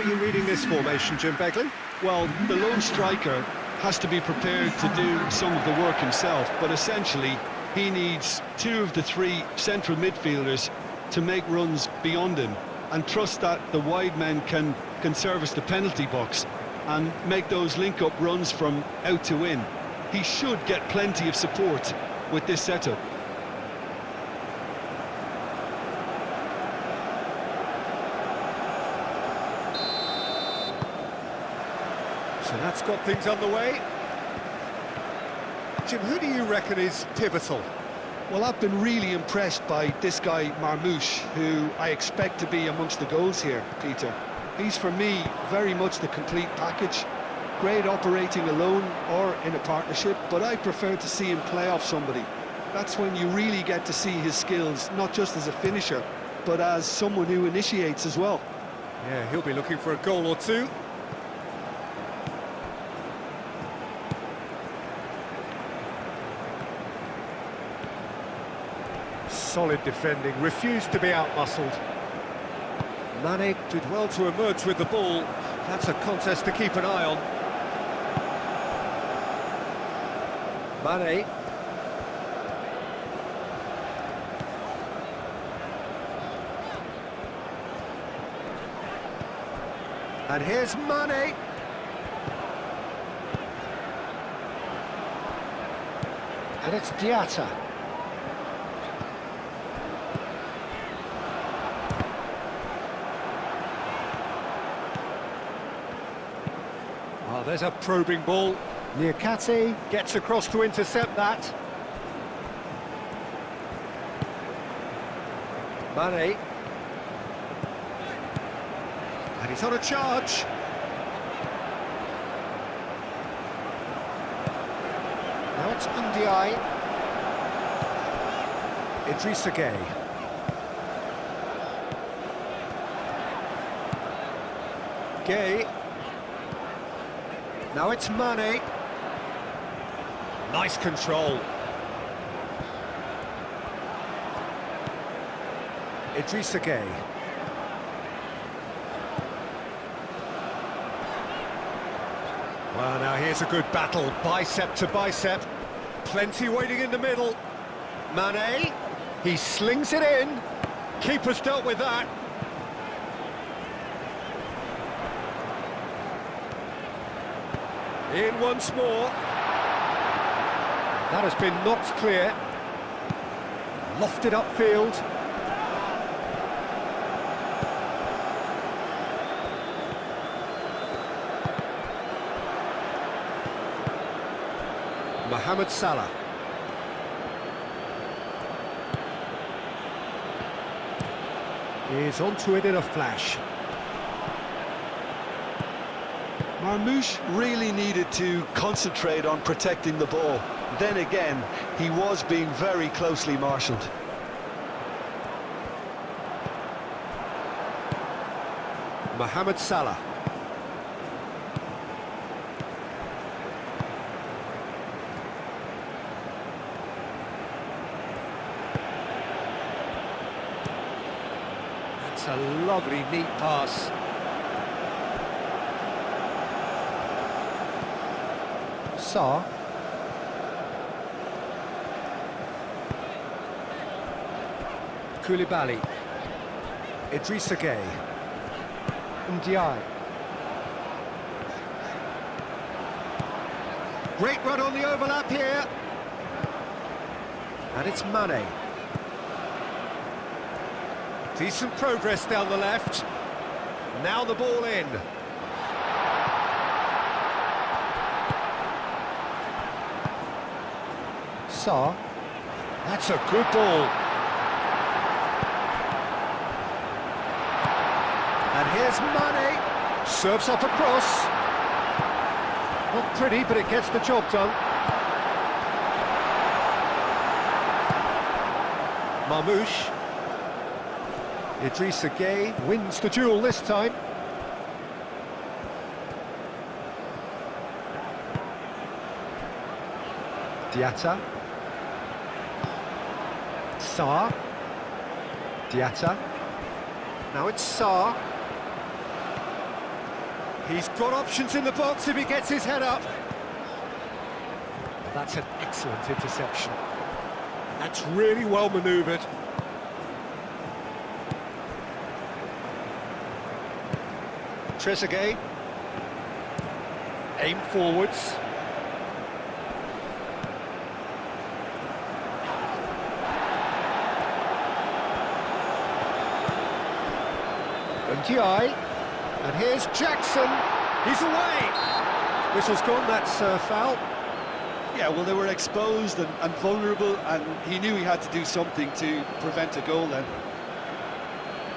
you reading this formation, Jim Begley? Well, the lone striker has to be prepared to do some of the work himself, but essentially he needs two of the three central midfielders to make runs beyond him and trust that the wide men can service the penalty box and make those link-up runs from out to in. He should get plenty of support with this setup. So that's got things underway. Jim, who do you reckon is pivotal? Well, I've been really impressed by this guy, Marmoush, who I expect to be amongst the goals here, Peter. He's, for me, very much the complete package. Great operating alone or in a partnership, but I prefer to see him play off somebody. That's when you really get to see his skills, not just as a finisher, but as someone who initiates as well. Yeah, he'll be looking for a goal or two. Solid defending, refused to be out-muscled. Mane did well to emerge with the ball. That's a contest to keep an eye on. Mane. And here's Mane. And it's Diatta. Oh, there's a probing ball. Niakate gets across to intercept that. Mane. And he's on a charge. Now it's Ndiaye. Idrissa Gueye. Gueye. Now it's Mane. Nice control. Idrissa Gueye. Well, now here's a good battle, bicep to bicep. Plenty waiting in the middle. Mane, he slings it in. Keeper's dealt with that. In once more. That has been knocked clear. Lofted upfield. Mohamed Salah. Is onto it in a flash. Marmoush really needed to concentrate on protecting the ball. Then again, he was being very closely marshalled. Mohamed Salah. That's a lovely, neat pass. Sarr. Koulibaly. Idrissa Gueye. Ndiaye. Great run on the overlap here. And it's Mane. Decent progress down the left. Now the ball in. Sarr. That's a good ball. And here's Mane. Serves up across. Not pretty, but it gets the job done. Marmoush. Idrissa Gueye wins the duel this time. Diatta. Sarr. Diatta. Now it's Sarr. He's got options in the box if he gets his head up. That's an excellent interception. That's really well manoeuvred. Trezeguet. Aim forwards. Ndiaye. And here's Jackson. He's away. Whistle's gone, that's foul. Yeah, well, they were exposed and vulnerable, and he knew he had to do something to prevent a goal then.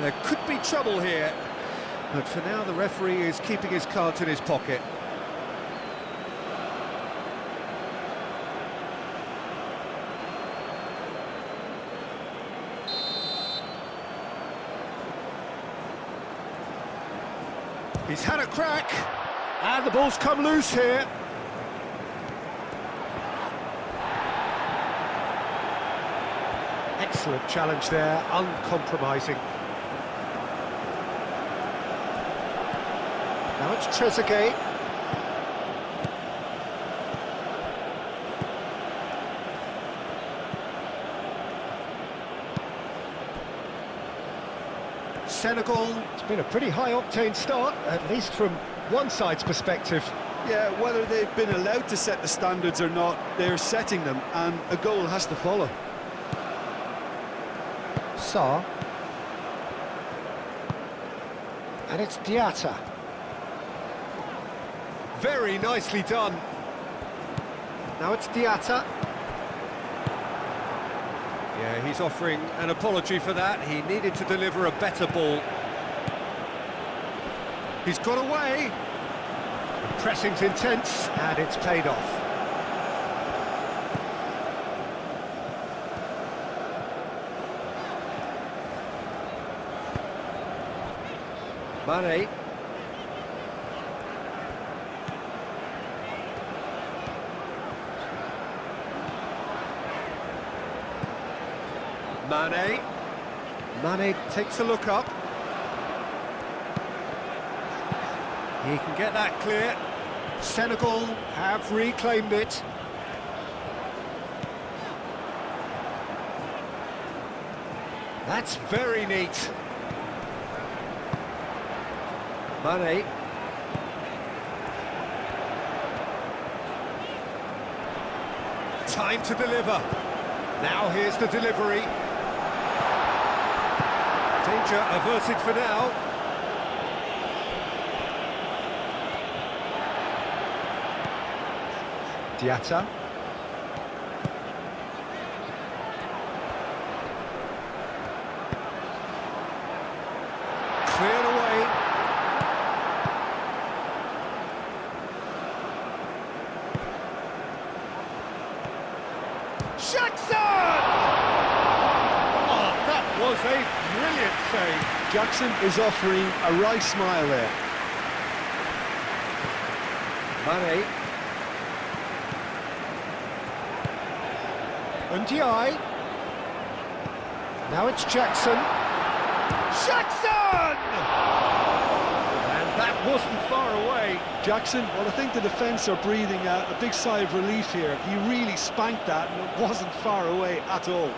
There could be trouble here, but for now the referee is keeping his cards in his pocket. He's had a crack, and the ball's come loose here. Excellent challenge there, uncompromising. Now it's Trezeguet. Senegal, it's been a pretty high-octane start, at least from one side's perspective. Yeah, whether they've been allowed to set the standards or not, they're setting them, and a goal has to follow. Sarr. And it's Diatta. Very nicely done. Now it's Diatta. Yeah, he's offering an apology for that. He needed to deliver a better ball. He's got away. The pressing's intense, and it's paid off. Mane. Mane takes a look up. He can get that clear. Senegal have reclaimed it. That's very neat. Mane. Time to deliver. Now here's the delivery. Danger averted for now. Diatta. Cleared away. Jackson! Oh, that was a brilliant save. Jackson is offering a right smile there. Mane. Ndiaye. Now it's Jackson. Jackson! And that wasn't far away. Jackson, well, I think the defence are breathing a big sigh of relief here. He really spanked that, and it wasn't far away at all.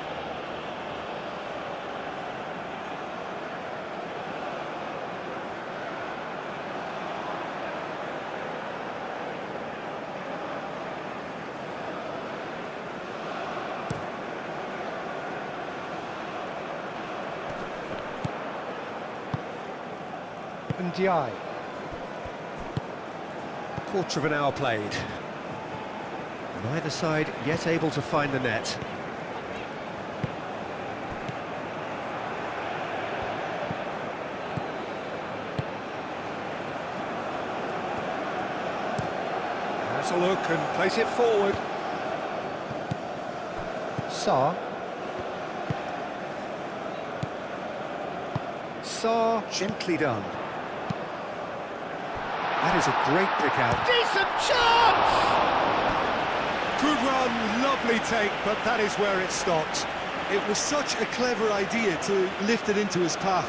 Ndiaye. Quarter of an hour played. Neither side yet able to find the net. Has a look and plays it forward. Sarr. Sarr, gently done. That is a great pick out. Decent chance! Good run, lovely take, but that is where it stopped. It was such a clever idea to lift it into his path.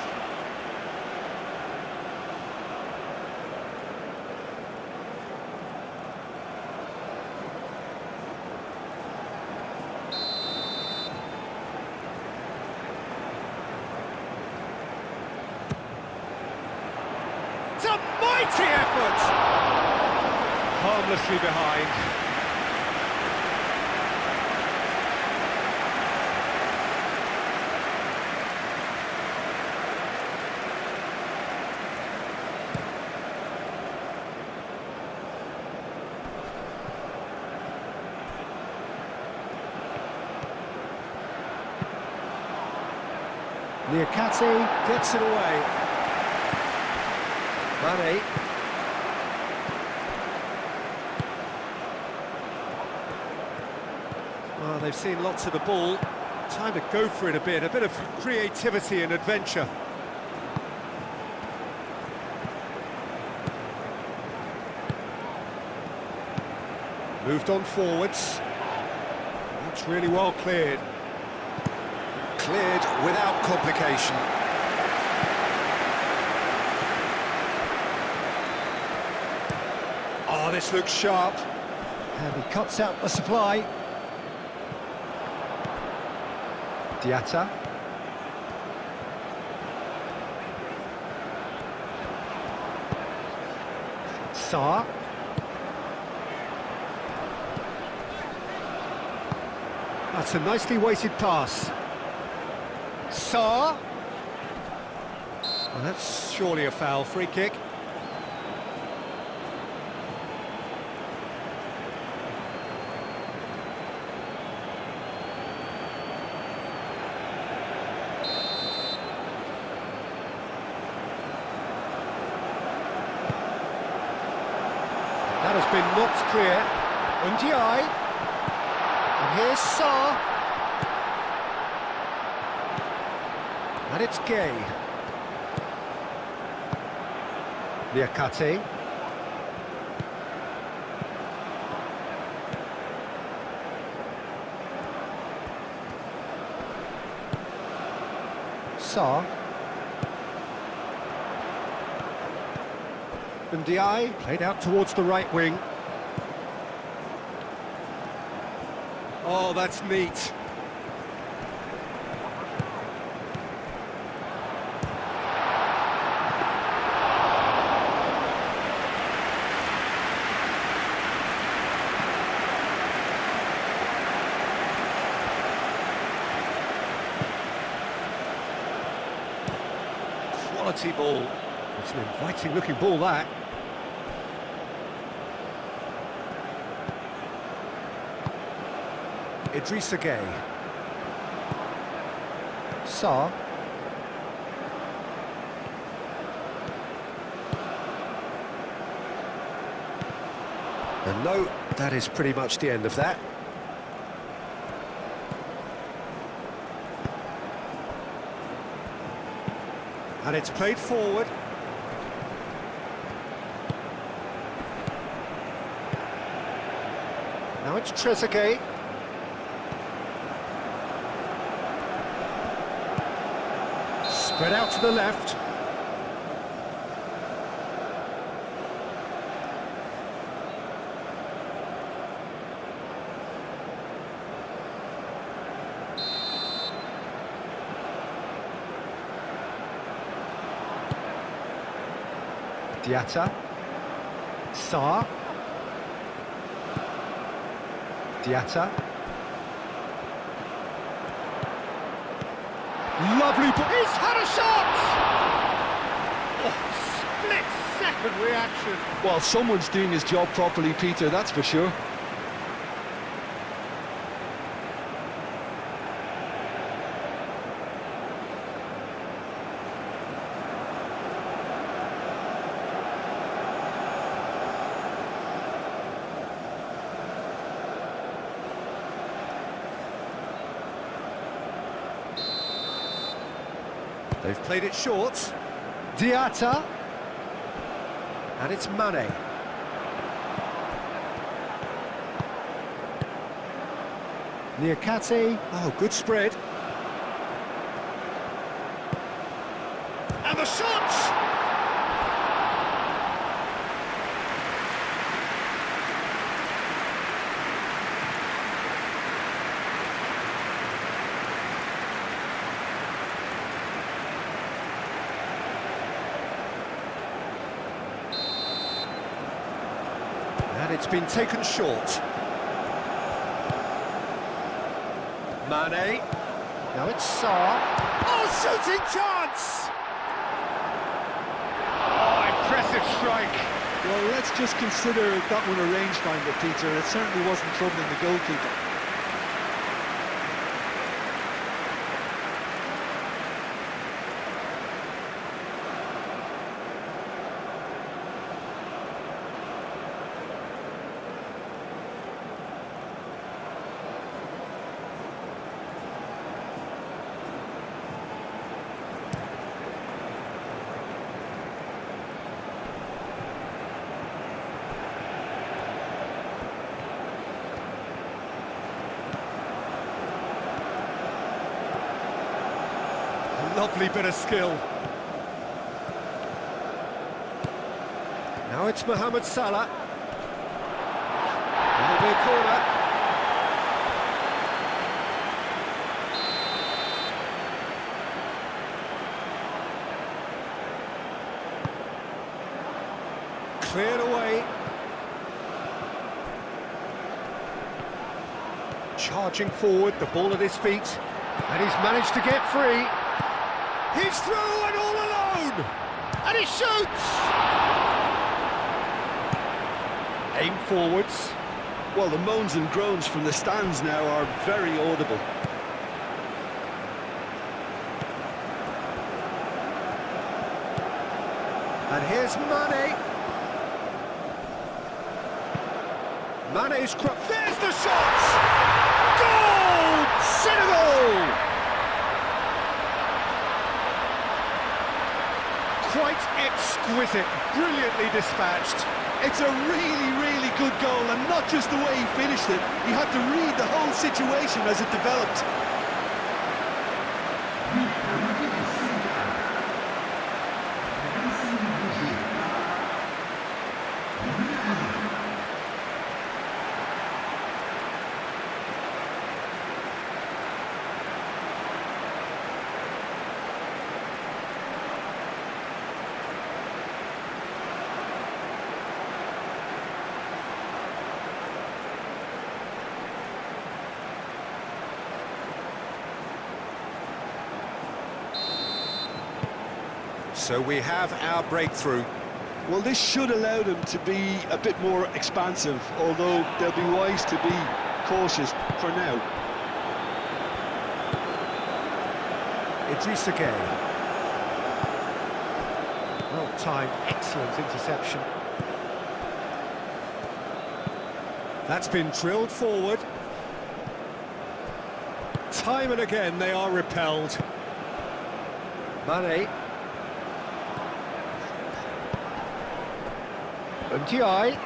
a mighty effort! Harmlessly behind. Niakate gets it away. Mane. Well, they've seen lots of the ball. Time to go for it a bit of creativity and adventure. Moved on forwards. That's really well cleared. Cleared without complication. Oh, this looks sharp. And he cuts out the supply. Diatta. Sarr. That's a nicely weighted pass. Sarr. Well, that's surely a foul. Free kick. That has been knocked clear. Ndiaye. And here's Sarr. And it's Gay. Niakate. Sarr. Ndiaye played out towards the right wing. Oh, that's neat. Quality ball. It's an inviting-looking ball, that. Idrissa Gueye. Sarr. And no, that is pretty much the end of that. And it's played forward. Now it's Trezeguet. Spread out to the left. Diatta. Sarr. Diatta. Lovely ball. He's had a shot! Oh, split-second reaction. Well, someone's doing his job properly, Peter, that's for sure. They've played it short. Diatta. And it's Mane. Niakate. Oh, good spread. And the shot! And it's been taken short. Mane. Now it's Sarr. Oh, shooting chance! Oh, impressive strike. Well, let's just consider that one a rangefinder, Peter. It certainly wasn't troubling the goalkeeper. Lovely bit of skill. Now it's Mohamed Salah. That'll be a corner. Cleared away. Charging forward, the ball at his feet. And he's managed to get free. He's through and all alone! And he shoots! Aim forwards. Well, the moans and groans from the stands now are very audible. And here's Mane. Mane's cross. There's the shot! Goal! Senegal! Quite exquisite, brilliantly dispatched. It's a really, really good goal, and not just the way he finished it. He had to read the whole situation as it developed. So we have our breakthrough. Well, this should allow them to be a bit more expansive, although they'll be wise to be cautious for now. Idrissa Gueye. Well timed, excellent interception. That's been drilled forward. Time and again they are repelled. Mane. MTI.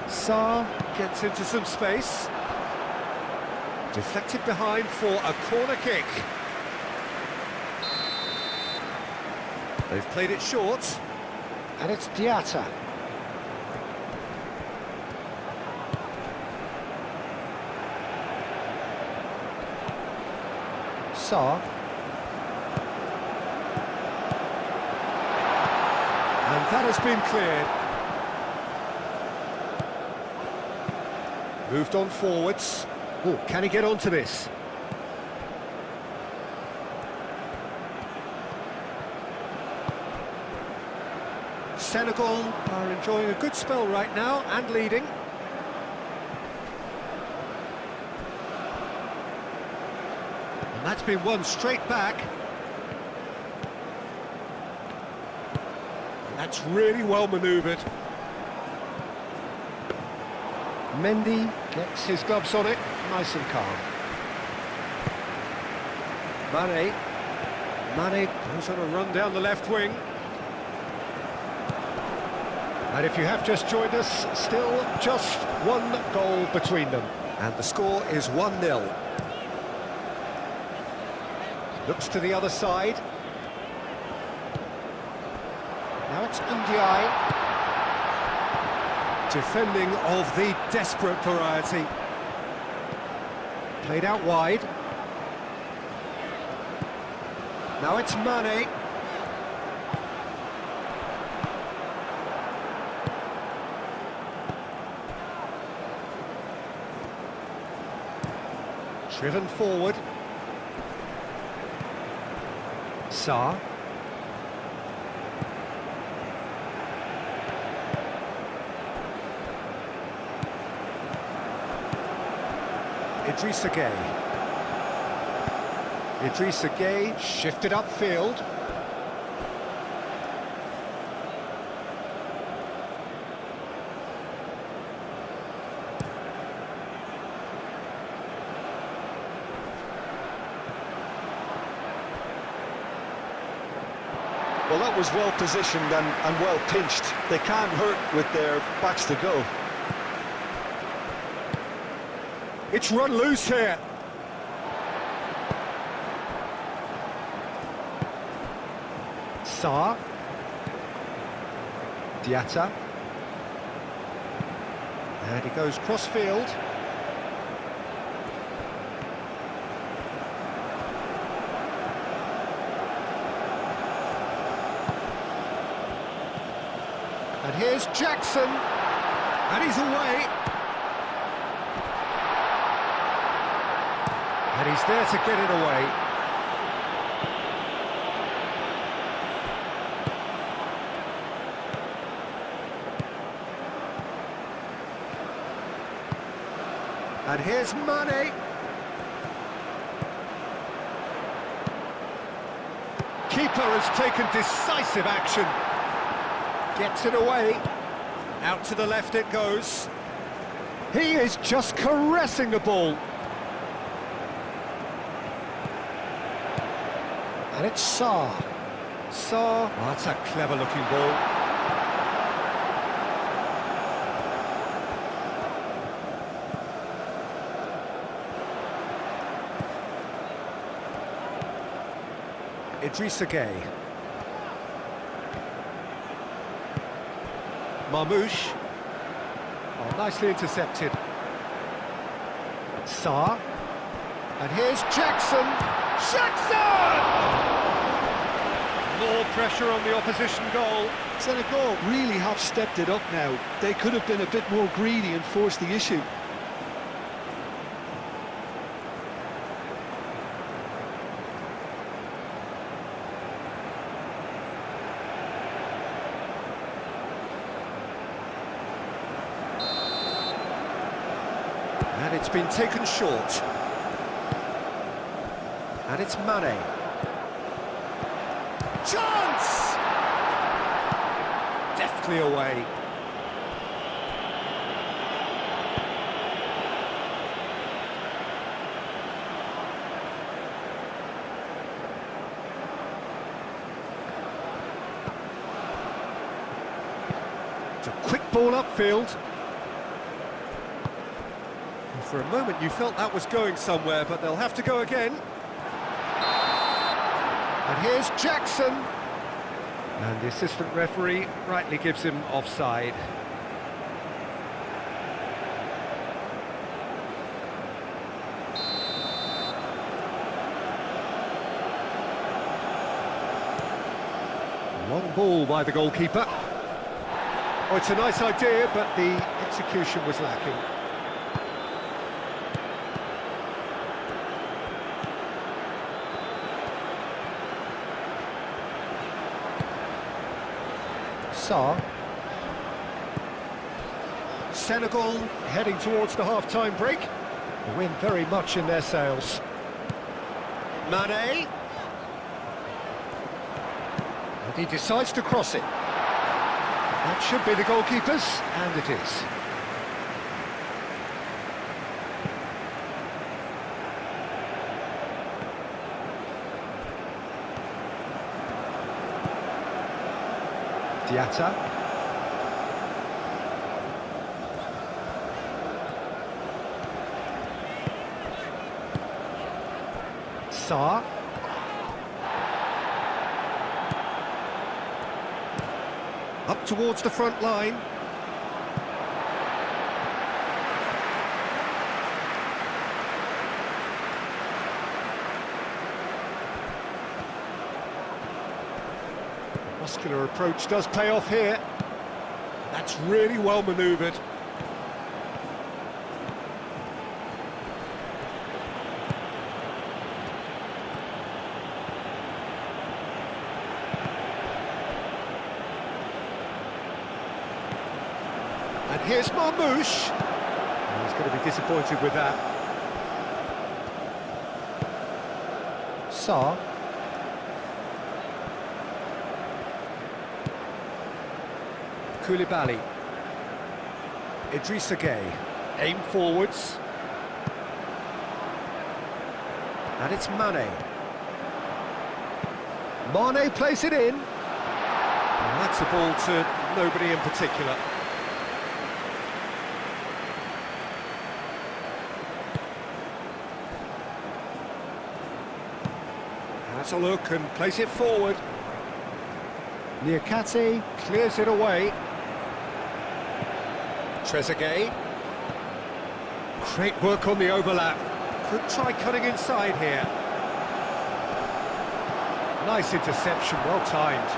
Sarr gets into some space. Deflected behind for a corner kick. They've played it short. And it's Diatta. Sarr. And that has been cleared. Moved on forwards. Oh, can he get onto this? Senegal are enjoying a good spell right now and leading. And that's been won straight back. And that's really well manoeuvred. Mendy gets his gloves on it, nice and calm. Mane goes on a run down the left wing. And if you have just joined us, still just one goal between them. And the score is 1-0. Looks to the other side. Now it's Ndiaye. Defending of the desperate variety. Played out wide. Now it's Mane. Driven forward. Sarr. Idrissa Gueye. Idrissa Gueye shifted upfield. Well, that was well positioned and well pinched. They can't hurt with their backs to go. It's run loose here. Sarr. Diatta. And he goes cross-field. And here's Jackson. And he's away. And he's there to get it away. And here's Mane. Keeper has taken decisive action. Gets it away. Out to the left it goes. He is just caressing the ball. And it's Sarr. Sarr. Oh, that's a clever-looking ball. Idrissa Gueye. Marmoush. Oh, nicely intercepted. Sarr. And here's Jackson. Jackson! More pressure on the opposition goal. Senegal really have stepped it up now. They could have been a bit more greedy and forced the issue. And it's been taken short. And it's Mane. Chance! Deftly away. It's a quick ball upfield. For a moment you felt that was going somewhere, but they'll have to go again. And here's Jackson. And the assistant referee rightly gives him offside. Long ball by the goalkeeper. Oh, it's a nice idea, but the execution was lacking. Sarr. Senegal heading towards the half-time break. The wind very much in their sails. Mane. And he decides to cross it. That should be the goalkeeper's, and it is. Diatta. Sarr. Up towards the front line. Muscular approach does pay off here. That's really well manoeuvred. here's Marmouche. He's going to be disappointed with that. Sarr. Koulibaly. Idrissa Gueye. Aim forwards. And it's Mane. Mane plays it in. And that's a ball to nobody in particular. Has a look and plays it forward. Niakate clears it away. Trezeguet. Great work on the overlap. Could try cutting inside here. Nice interception, well timed.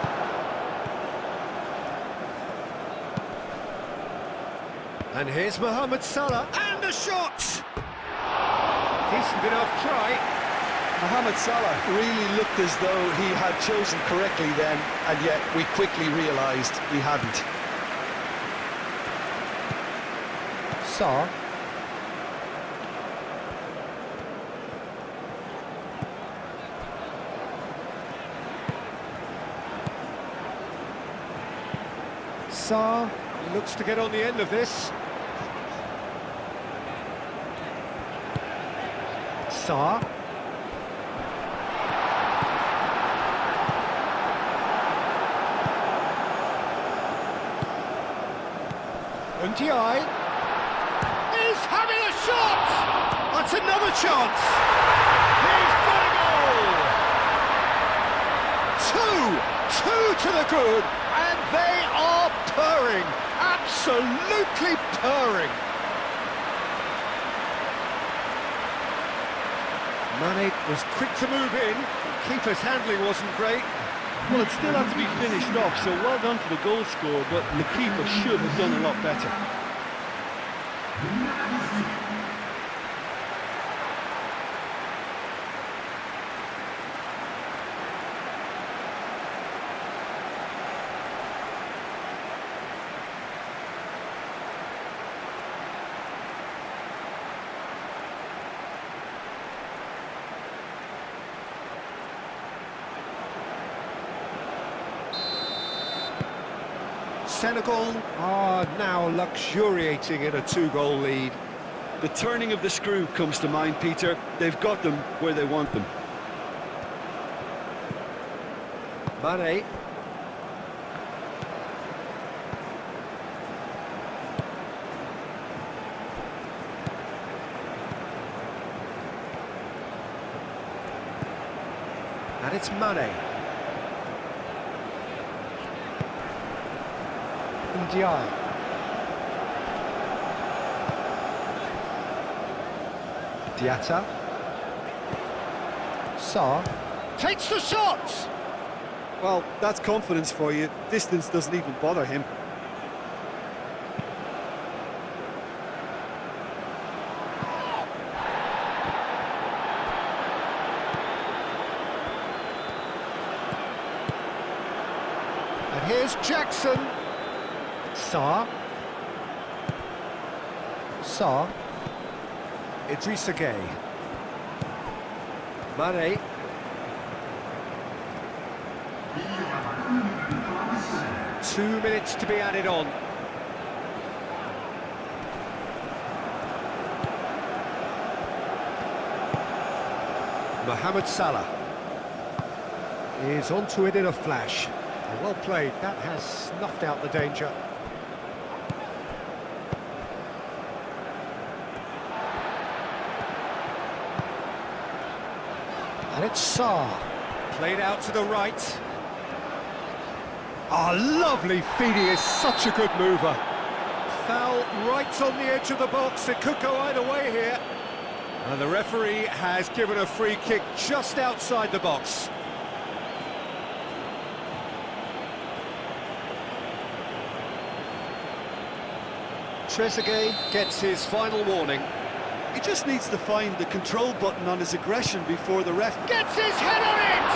And here's Mohamed Salah, and a shot! Decent enough try. Mohamed Salah really looked as though he had chosen correctly then, and yet we quickly realised he hadn't. Sarr. Sarr looks to get on the end of this. Sarr. Ndiaye is having a shot! That's another chance! He's got a goal! Two to the good, and they are purring, absolutely purring. Mane was quick to move in, keeper's handling wasn't great. Well, it still had to be finished off, so well done to the goal scorer, but the keeper should have done a lot better. Senegal are now luxuriating in a two-goal lead. The turning of the screw comes to mind, Peter. They've got them where they want them. Mane. And it's Mane. Ndiaye. Diatta. Sarr. Takes the shot! Well, that's confidence for you. Distance doesn't even bother him. And here's Jackson. Sarr. Sarr. Idrissa Gueye. Mane. Two minutes to be added on. Mohamed Salah is onto it in a flash. Well played, that has snuffed out the danger. And it's Sarr. Played out to the right. Ah, lovely feed, he is such a good mover. Foul right on the edge of the box, it could go either way here. And the referee has given a free kick just outside the box. Trezeguet gets his final warning. He just needs to find the control button on his aggression before the ref Gets his head on it!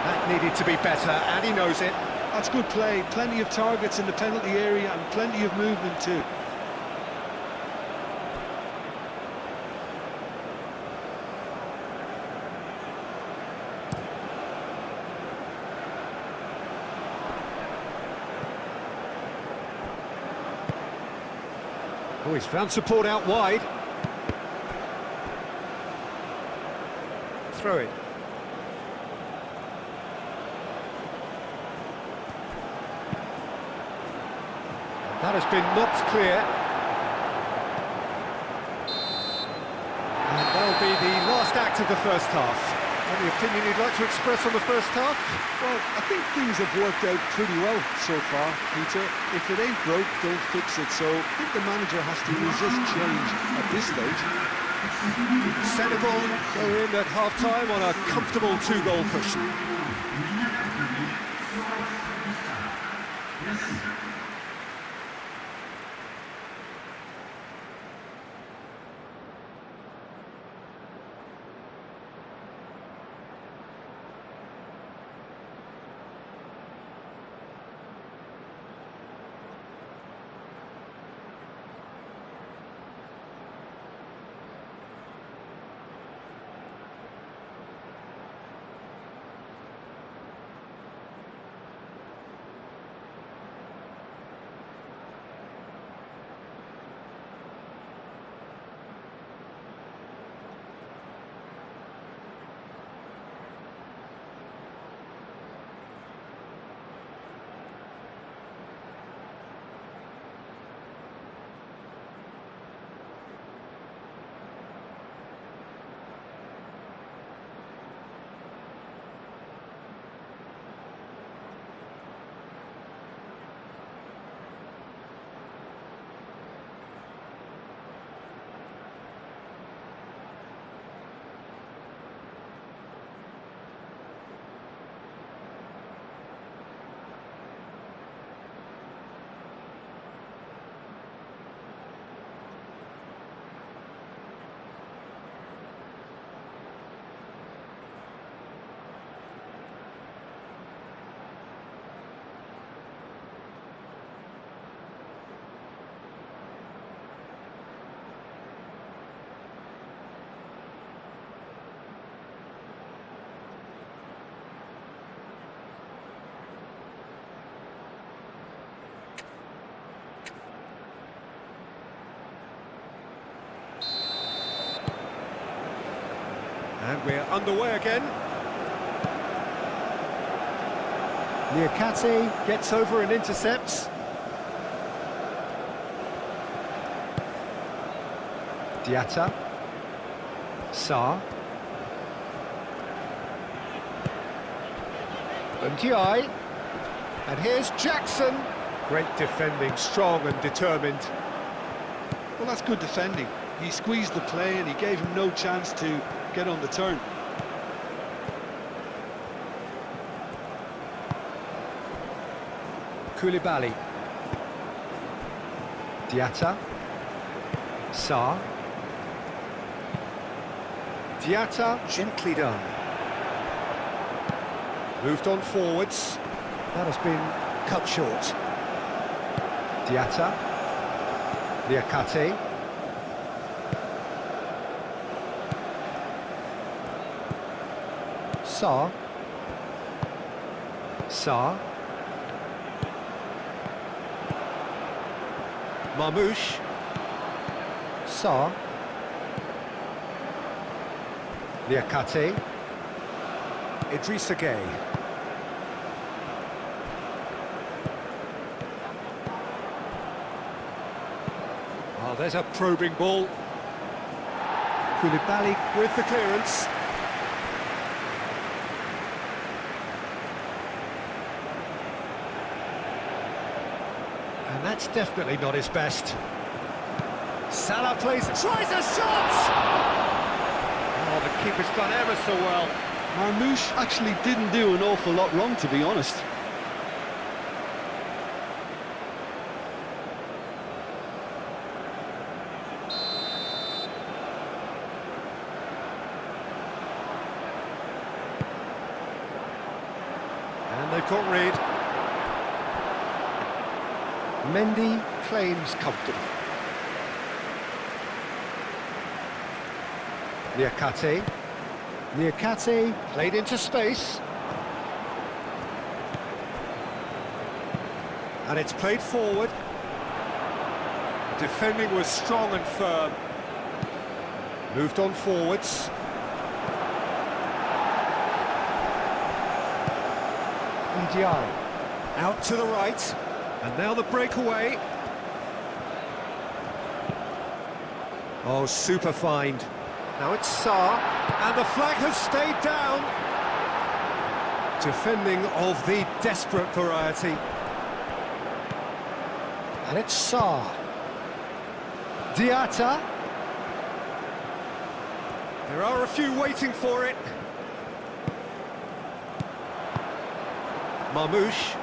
That needed to be better, and he knows it. That's good play. Plenty of targets in the penalty area and plenty of movement too. Oh, he's found support out wide. Throw it. That has been knocked clear. And that'll be the last act of the first half. Any opinion you'd like to express on the first half? Well, I think things have worked out pretty well so far, Peter. If it ain't broke, don't fix it. So I think the manager has to resist change at this stage. Senegal go in at half-time on a comfortable two-goal cushion. And we're underway again. Liakate gets over and intercepts. Diatta. Sarr. Ndiaye. And here's Jackson. Great defending, strong and determined. Well, that's good defending. He squeezed the play and he gave him no chance to get on the turn. Koulibaly. Diatta. Sarr. Diatta, gently done. Moved on forwards. That has been cut short. Diatta. Liakate. Sarr. Sarr. Marmoush. Sarr. Liakate. Idrissa Gueye. Oh, there's a probing ball. Koulibaly with the clearance. And that's definitely not his best. Salah plays, tries a shot! Oh, the keeper's done ever so well. Marmoush actually didn't do an awful lot wrong, to be honest. And they've got rid. Mendy claims comfortable. Niakate. Niakate played into space. And it's played forward. Defending was strong and firm. Moved on forwards. Ndiaye. Out to the right. And now the breakaway. Oh, super find. Now it's Sarr. And the flag has stayed down. Defending of the desperate variety. And it's Sarr. Diatta. There are a few waiting for it. Marmoush.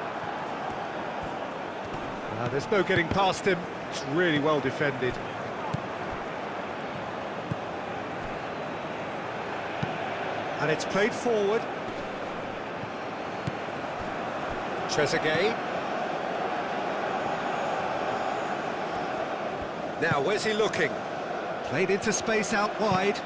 There's no getting past him. It's really well defended. And it's played forward. Trezeguet. Now, where's he looking? Played into space out wide.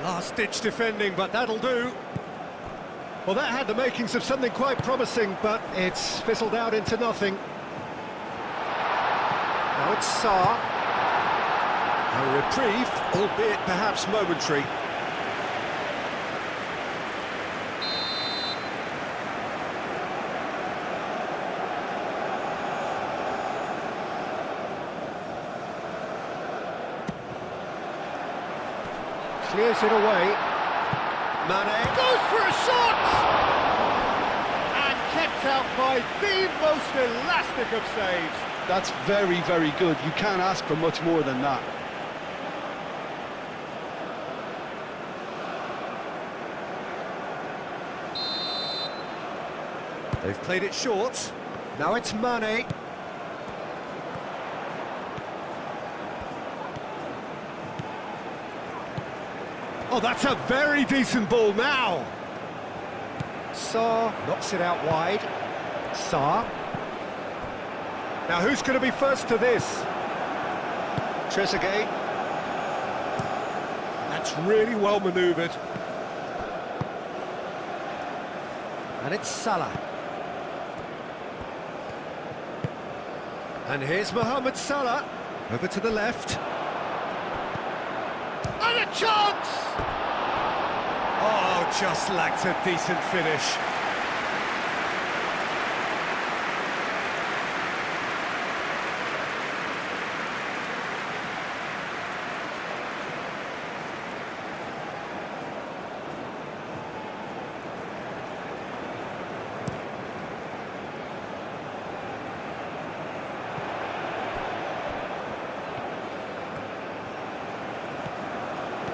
Last-ditch defending, but that'll do. Well, that had the makings of something quite promising, but it's fizzled out into nothing. Now it's Sarr. A reprieve, albeit perhaps momentary. Clears it away. Mane goes for a shot! And kept out by the most elastic of saves. That's very, very good. You can't ask for much more than that. They've played it short. Now it's Mane. Oh, that's a very decent ball now. Sarr knocks it out wide. Sarr. Now who's going to be first to this? Trezeguet. That's really well manoeuvred. And it's Salah. And here's Mohamed Salah. Over to the left. And a chance! Oh, just lacked a decent finish.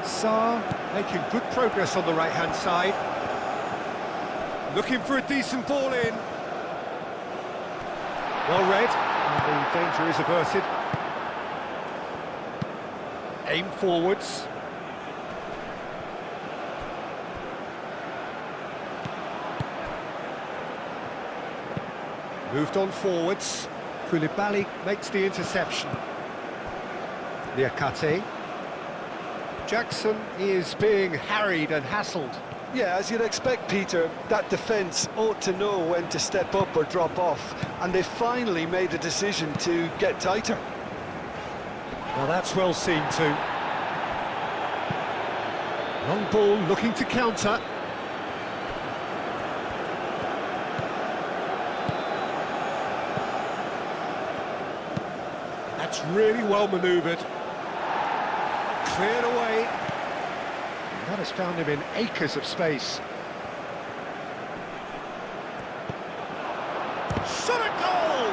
Sarr making good progress on the right-hand side. Looking for a decent ball in. Well read, and the danger is averted. Aim forwards. Moved on forwards. Koulibaly makes the interception. Niakate. Jackson is being harried and hassled. Yeah, as you'd expect, Peter, that defence ought to know when to step up or drop off, and they finally made a decision to get tighter. Well, that's well seen too. Long ball looking to counter. That's really well manoeuvred. Cleared away. And that has found him in acres of space. Shot a goal!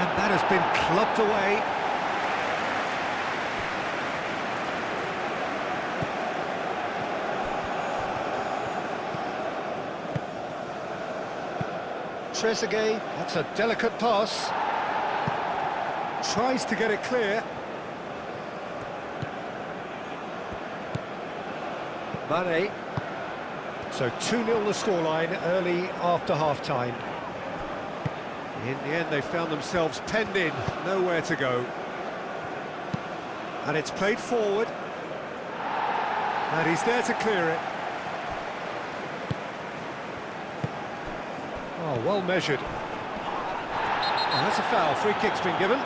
And that has been clubbed away. Trezeguet, that's a delicate pass. Tries to get it clear. Mane. So 2-0 the scoreline early after half-time. In the end, they found themselves penned in, nowhere to go. And it's played forward. And he's there to clear it. Oh, well measured. Oh, that's a foul. Free kick's been given.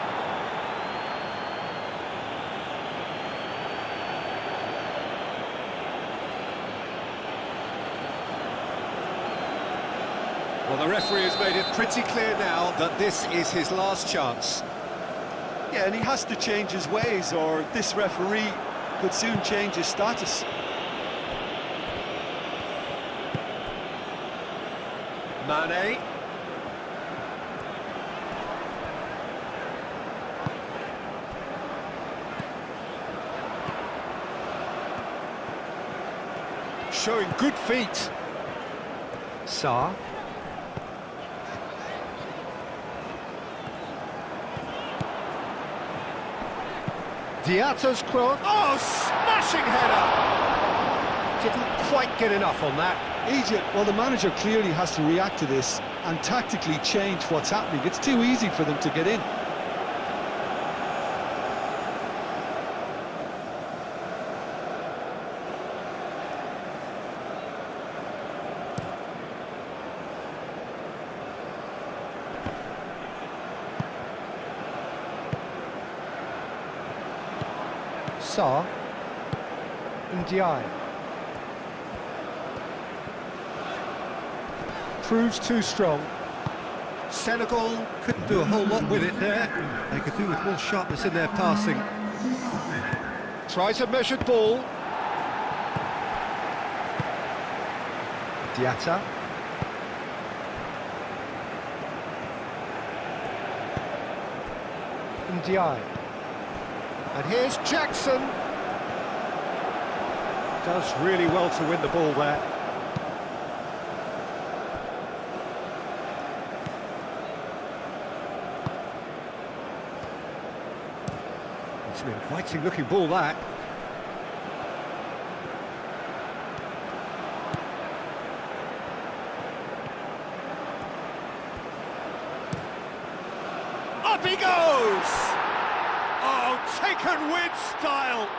Well, the referee has made it pretty clear now that this is his last chance. Yeah, and he has to change his ways, or this referee could soon change his status. Mane. Showing good feet. Sarr. Diatta's cross. Oh, smashing header! Didn't quite get enough on that. Egypt, well, the manager clearly has to react to this and tactically change what's happening. It's too easy for them to get in. Sarr. Ndiaye. Proves too strong. Senegal couldn't do a whole lot with it there. They could do with more sharpness in their passing. Tries a measured ball. Diatta. Ndiaye. And here's Jackson. Does really well to win the ball there. It's an inviting looking ball, that. Up he goes! Oh, taken with style!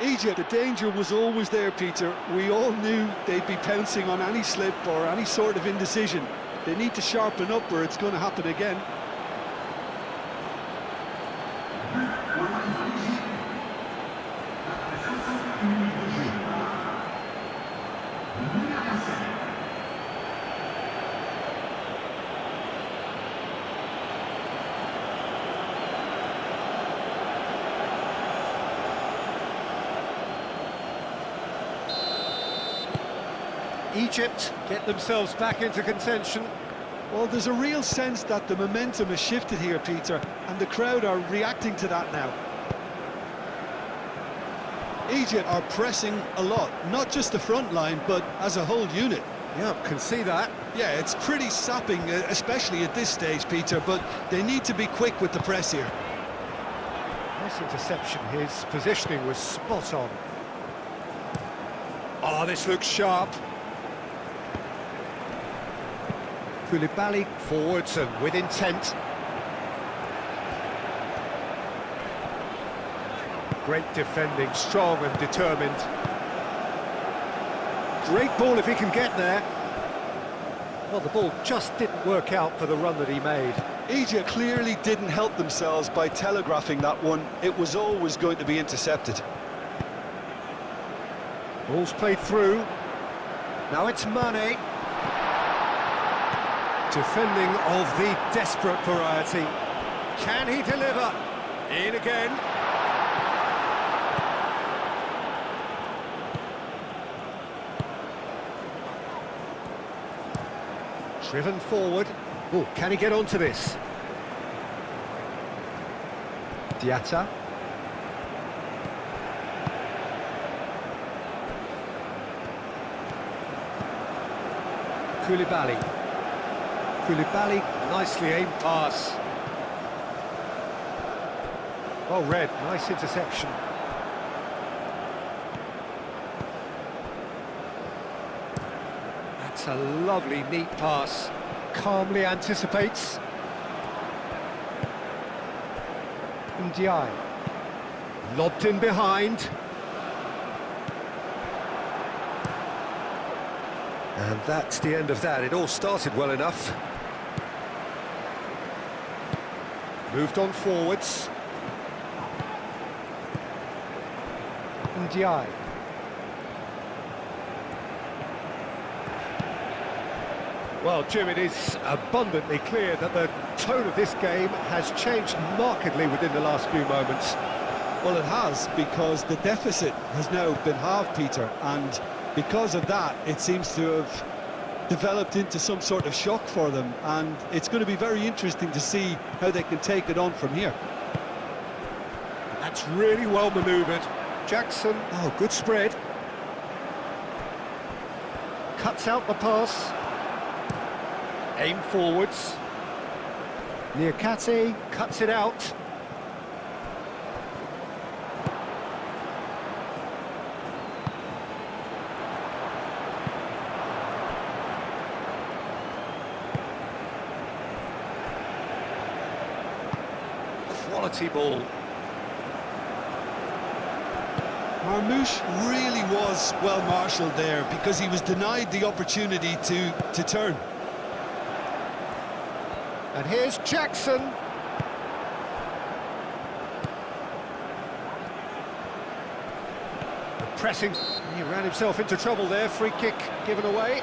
Egypt, the danger was always there, Peter. We all knew they'd be pouncing on any slip or any sort of indecision. They need to sharpen up or it's going to happen again. Egypt get themselves back into contention. Well, there's a real sense that the momentum has shifted here, Peter, and the crowd are reacting to that now. Egypt are pressing a lot, not just the front line, but as a whole unit. Yeah, can see that. Yeah, it's pretty sapping, especially at this stage, Peter, but they need to be quick with the press here. Nice interception. His positioning was spot on. Oh, this looks sharp. Koulibaly forwards and with intent. Great defending, strong and determined. Great ball if he can get there. Well, the ball just didn't work out for the run that he made. Egypt clearly didn't help themselves by telegraphing that one. It was always going to be intercepted. Ball's played through. Now it's Mane. Defending of the desperate variety. Can he deliver? In again. Driven forward. Oh, can he get onto this? Diatta. Koulibaly, nicely aimed pass. Well read, nice interception. That's a lovely, neat pass. Calmly anticipates. Ndiaye. Lobbed in behind. And that's the end of that. It all started well enough. Moved on forwards. Ndiaye. Well, Jim, it is abundantly clear that the tone of this game has changed markedly within the last few moments. Well, it has, because the deficit has now been halved, Peter, and because of that, it seems to have developed into some sort of shock for them, and it's going to be very interesting to see how they can take it on from here. That's really well manoeuvred. Jackson, oh, good spread. Cuts out the pass. Aim forwards. Niakate cuts it out. Quality ball. Marmoush really was well marshalled there, because he was denied the opportunity to turn. And here's Jackson. Pressing. He ran himself into trouble there. Free kick given away.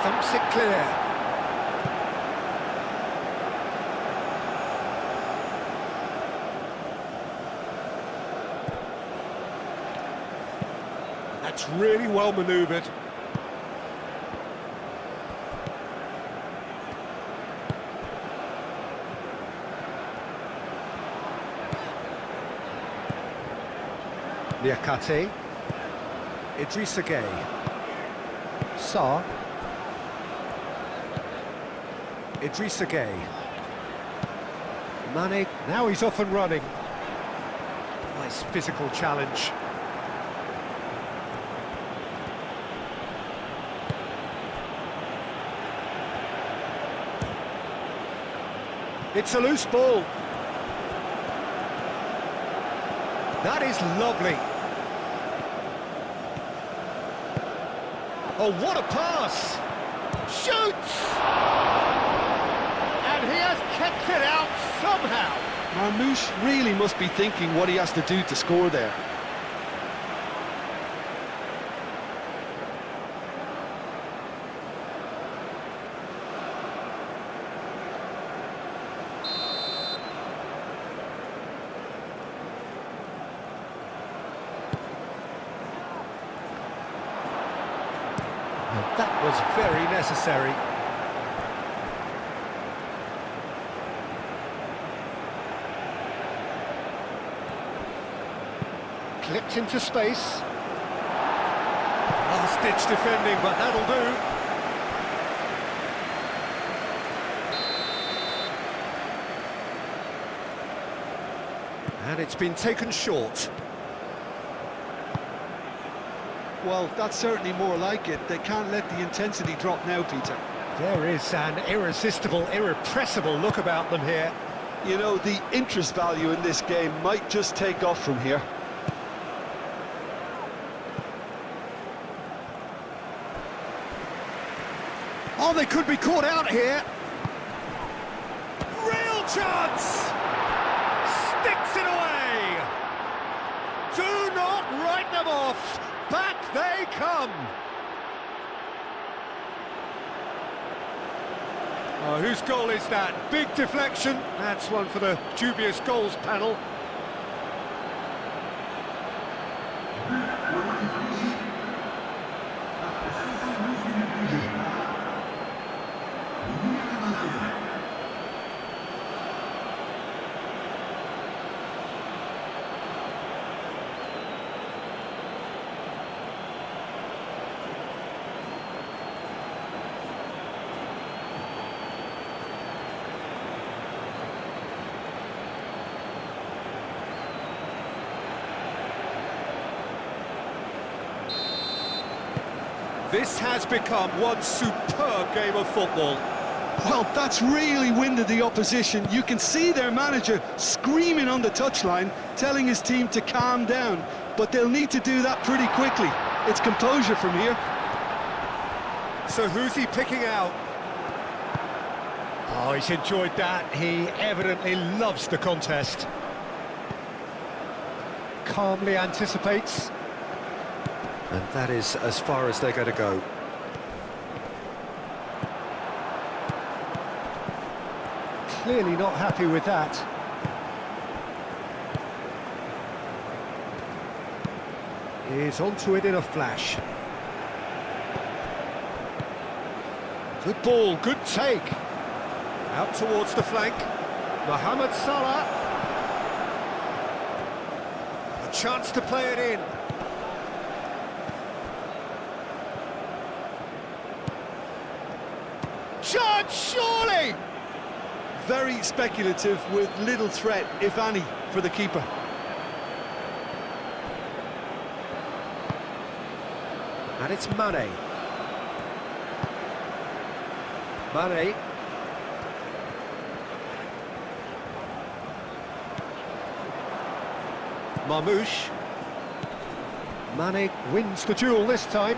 Thumps it clear. That's really well manoeuvred. Niakate. Idrissa Gueye. Sarr. Idrissa Gueye. Mane, now he's off and running. Nice physical challenge. It's a loose ball. That is lovely. Oh, what a pass! Shoots! And he has kept it out somehow. Marmoush really must be thinking what he has to do to score there. That was very necessary. Clipped into space. Last-ditch defending, but that'll do. And it's been taken short. Well, that's certainly more like it. They can't let the intensity drop now, Peter. There is an irresistible, irrepressible look about them here. You know, the interest value in this game might just take off from here. Oh, they could be caught out here. Real chance! Sticks it away! Do not write them off! Back they come! Oh, whose goal is that? Big deflection. That's one for the dubious goals panel. This has become one superb game of football. Well, that's really winded the opposition. You can see their manager screaming on the touchline, telling his team to calm down. But they'll need to do that pretty quickly. It's composure from here. So who's he picking out? Oh, he's enjoyed that. He evidently loves the contest. Calmly anticipates. And that is as far as they're going to go. Clearly not happy with that. He's onto it in a flash. Good ball, good take. Out towards the flank. Mohamed Salah. A chance to play it in. Chance, surely! Very speculative with little threat, if any, for the keeper. And it's Mane. Mane. Marmoush. Mane wins the duel this time.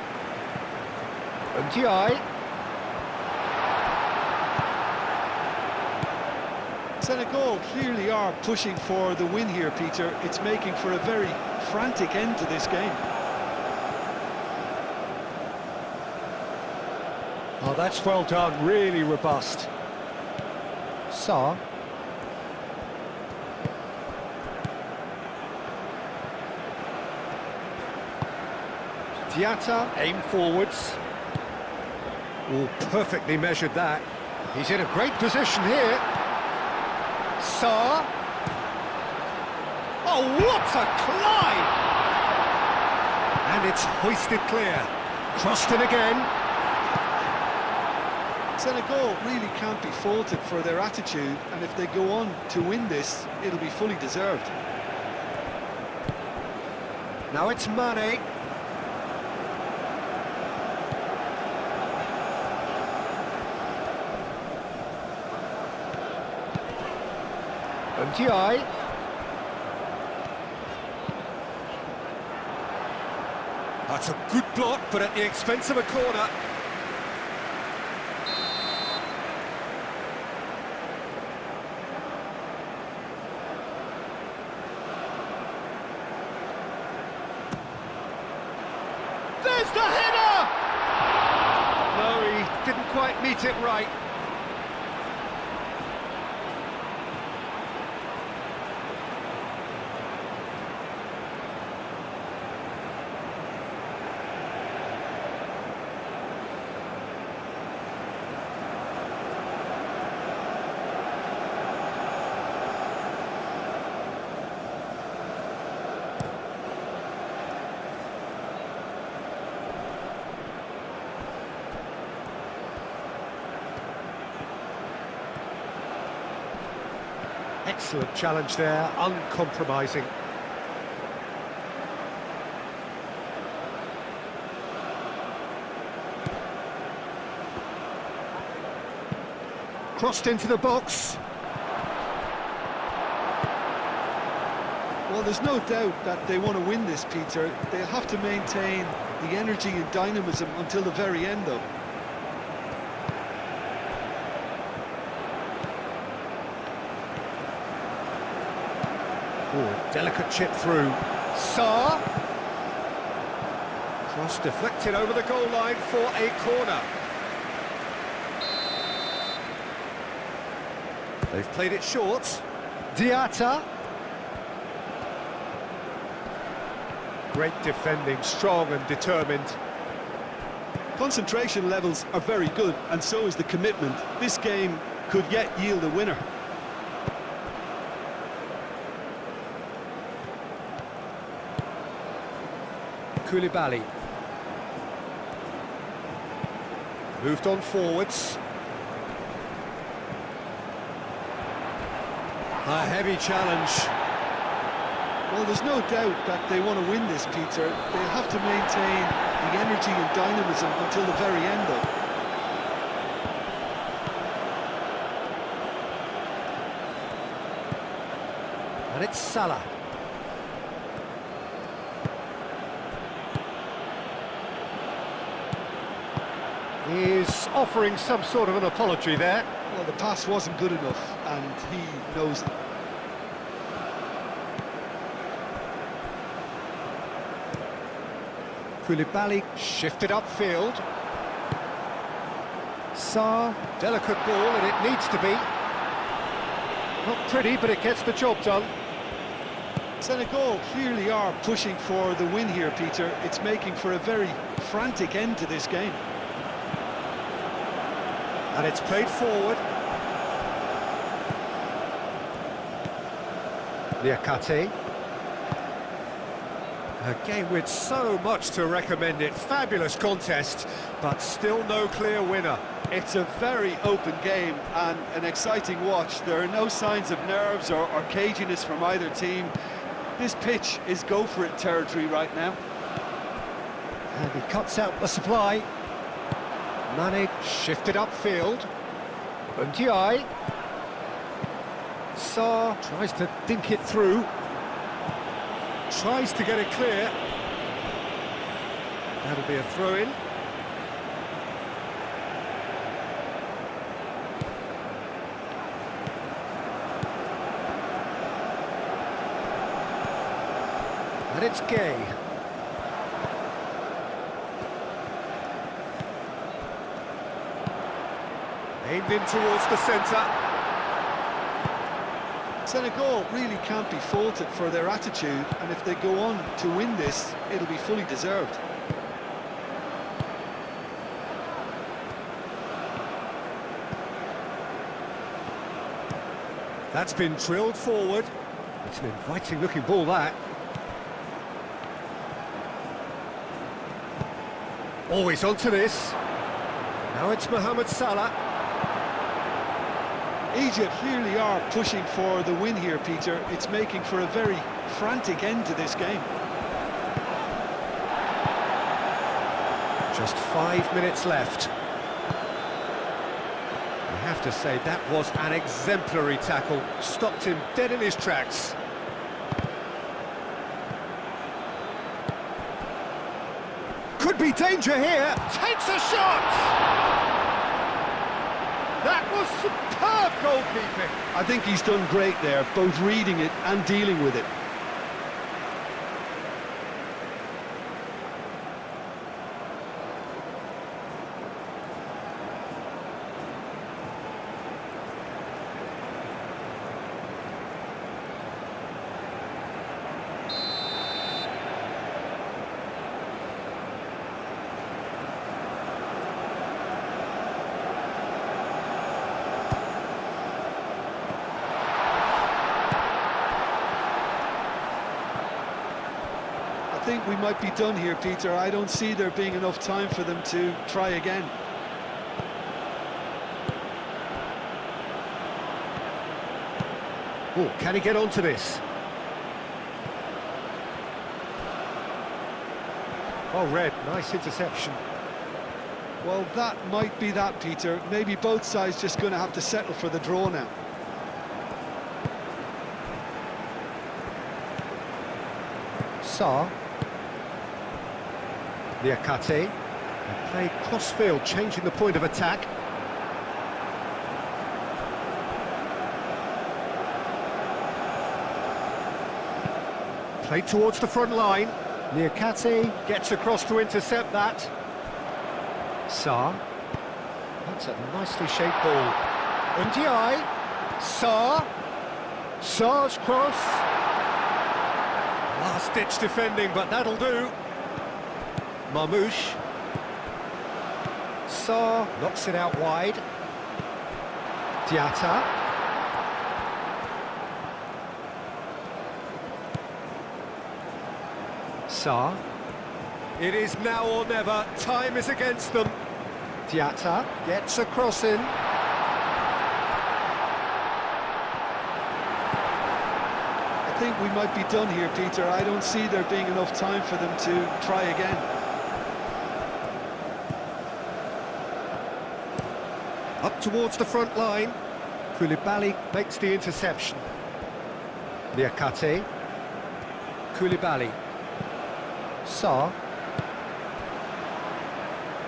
Ndiaye. Senegal clearly are pushing for the win here, Peter. It's making for a very frantic end to this game. Oh, that's well done, really robust. Sarr. Diatta, aim forwards. Oh, perfectly measured that. He's in a great position here. Sarr. Oh, what a climb! And it's hoisted clear. Crossed in again. Senegal really can't be faulted for their attitude, and if they go on to win this, it'll be fully deserved. Now it's Mane. Ndiaye. That's a good block, but at the expense of a corner. There's the header! No, he didn't quite meet it right. Excellent challenge there, uncompromising. Crossed into the box. Well, there's no doubt that they want to win this, Peter. They'll have to maintain the energy and dynamism until the very end, though. Oh, delicate chip through. Sarr. Cross deflected over the goal line for a corner. They've played it short. Diatta. Great defending, strong and determined. Concentration levels are very good, and so is the commitment. This game could yet yield a winner. Koulibaly. Moved on forwards. A heavy challenge. Well, there's no doubt that they want to win this, Peter. They'll have to maintain the energy and dynamism until the very end, though. And it's Salah. He's offering some sort of an apology there. Well, the pass wasn't good enough, and he knows it. Koulibaly shifted upfield. Sarr, delicate ball, and it needs to be. Not pretty, but it gets the job done. Senegal clearly are pushing for the win here, Peter. It's making for a very frantic end to this game. And it's played forward. Niakate. A game with so much to recommend it. Fabulous contest, but still no clear winner. It's a very open game and an exciting watch. There are no signs of nerves or caginess from either team. This pitch is go-for-it territory right now. And he cuts out the supply. Mane shifted upfield. Ndiaye. Sarr tries to dink it through. Tries to get it clear. That'll be a throw-in. And it's Gay. Aimed in towards the centre. Senegal really can't be faulted for their attitude, and if they go on to win this, it'll be fully deserved. That's been drilled forward. It's an inviting looking ball, that. Always onto this. Now it's Mohamed Salah. Egypt clearly are pushing for the win here, Peter. It's making for a very frantic end to this game. Just 5 minutes left. I have to say, that was an exemplary tackle. Stopped him dead in his tracks. Could be danger here. Takes a shot! That was superb goalkeeping. I think he's done great there, both reading it and dealing with it. I think we might be done here, Peter. I don't see there being enough time for them to try again. Oh, can he get onto this? Oh, Red, nice interception. Well, that might be that, Peter. Maybe both sides just going to have to settle for the draw now. Sarr. Niakate. They play cross-field, changing the point of attack. Played towards the front line. Niakate gets across to intercept that. Sarr. That's a nicely shaped ball. Ndiaye. Sarr. Sarr's cross. Last-ditch defending, but that'll do. Marmoush. Sarr knocks it out wide. Diatta. Sarr. It is now or never. Time is against them. Diatta gets a cross in. I think we might be done here, Peter. I don't see there being enough time for them to try again. Up towards the front line. Koulibaly makes the interception. Niakate. Koulibaly. Sarr.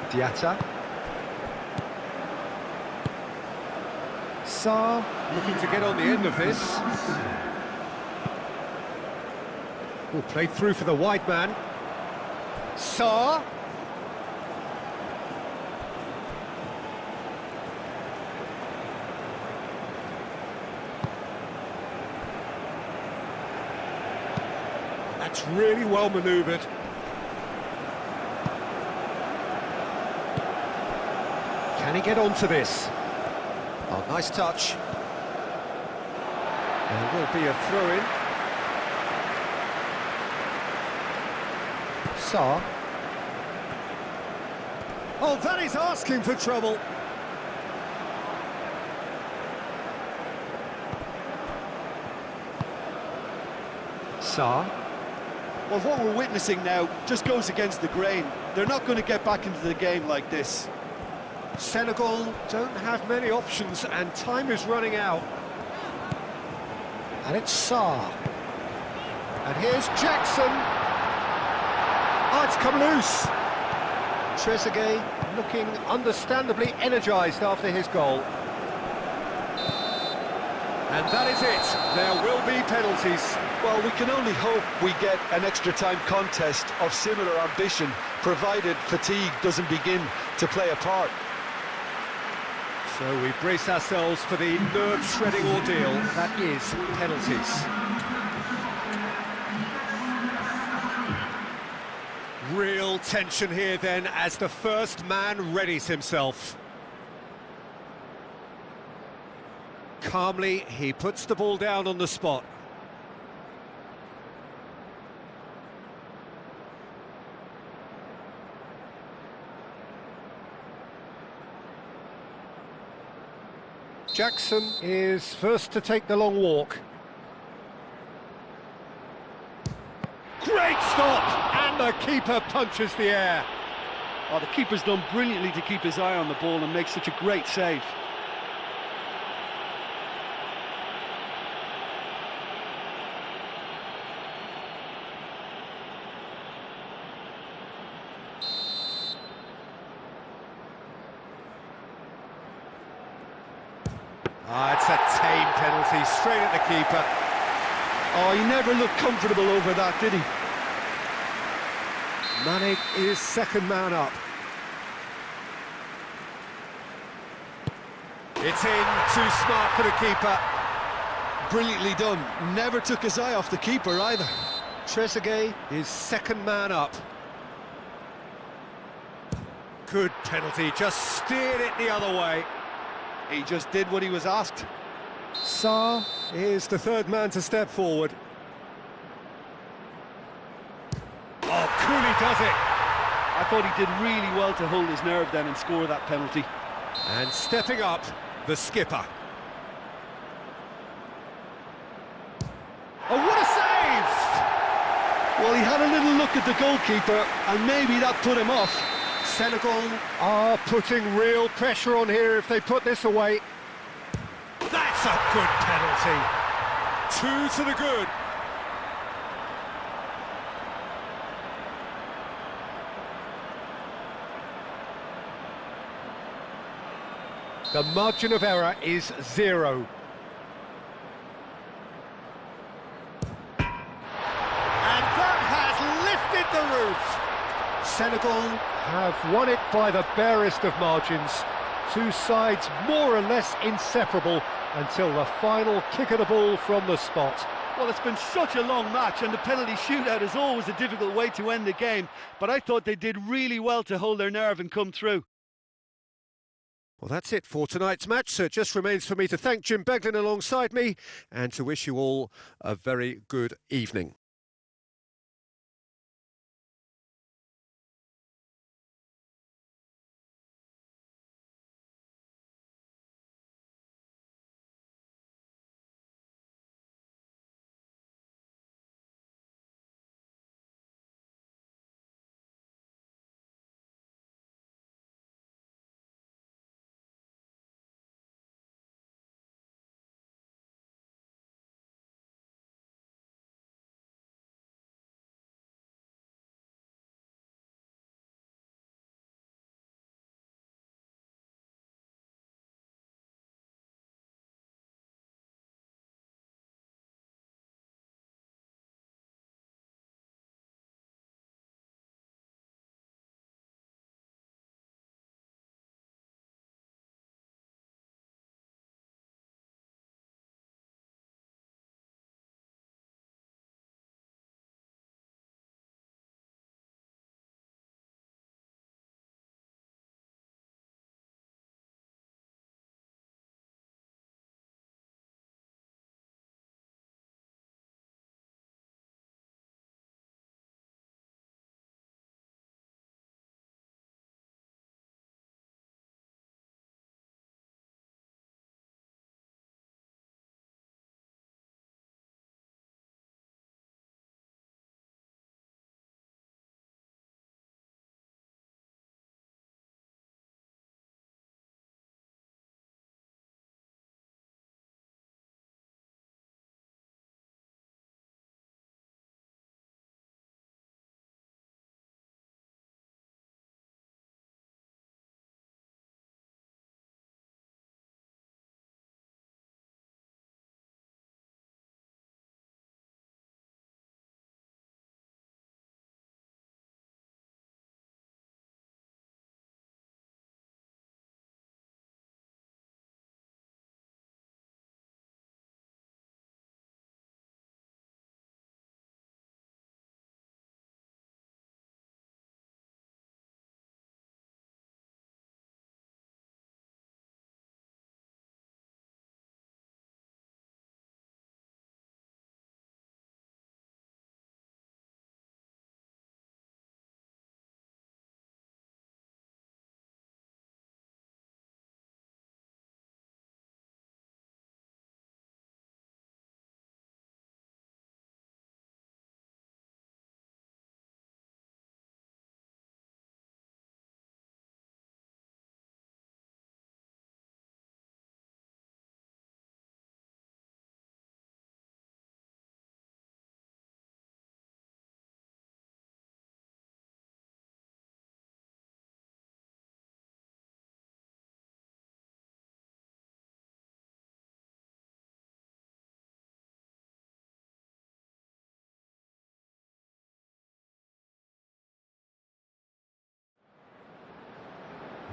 Diatta. Sarr looking to get on the end of this. Will play through for the wide man. Sarr. That's really well manoeuvred. Can he get onto this? Oh, nice touch. There will be a throw-in. Sarr. Oh, that is asking for trouble. Sarr. Well, what we're witnessing now just goes against the grain. They're not going to get back into the game like this. Senegal don't have many options and time is running out. And it's Sarr. And here's Jackson. Oh, it's come loose. Trezeguet looking understandably energised after his goal. And that is it. There will be penalties. Well, we can only hope we get an extra time contest of similar ambition, provided fatigue doesn't begin to play a part. So we brace ourselves for the nerve-shredding ordeal that is penalties. Real tension here then as the first man readies himself. Calmly, he puts the ball down on the spot. Jackson is first to take the long walk. Great stop! And the keeper punches the air. Oh, the keeper's done brilliantly to keep his eye on the ball and make such a great save. Ah, it's a tame penalty, straight at the keeper. Oh, he never looked comfortable over that, did he? Manek is second man up. It's in, too smart for the keeper. Brilliantly done. Never took his eye off the keeper either. Trezeguet is second man up. Good penalty, just steered it the other way. He just did what he was asked. Sarr is the third man to step forward. Oh, Cooley does it. I thought he did really well to hold his nerve then and score that penalty. And stepping up, the skipper. Oh, what a save! Well, he had a little look at the goalkeeper, and maybe that put him off. Senegal are putting real pressure on here if they put this away. That's a good penalty. 2 to the good. The margin of error is 0. And Senegal have won it by the barest of margins. Two sides more or less inseparable until the final kick of the ball from the spot. Well, it's been such a long match, and the penalty shootout is always a difficult way to end the game, but I thought they did really well to hold their nerve and come through. Well, that's it for tonight's match, so it just remains for me to thank Jim Beglin alongside me and to wish you all a very good evening.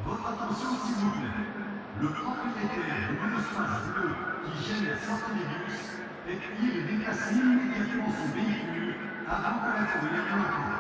Votre attention s'il vous plaît. Le propriétaire de l'espace bleu qui gêne la sortie des bus est prié de déplacer immédiatement son véhicule avant que la foule n'ait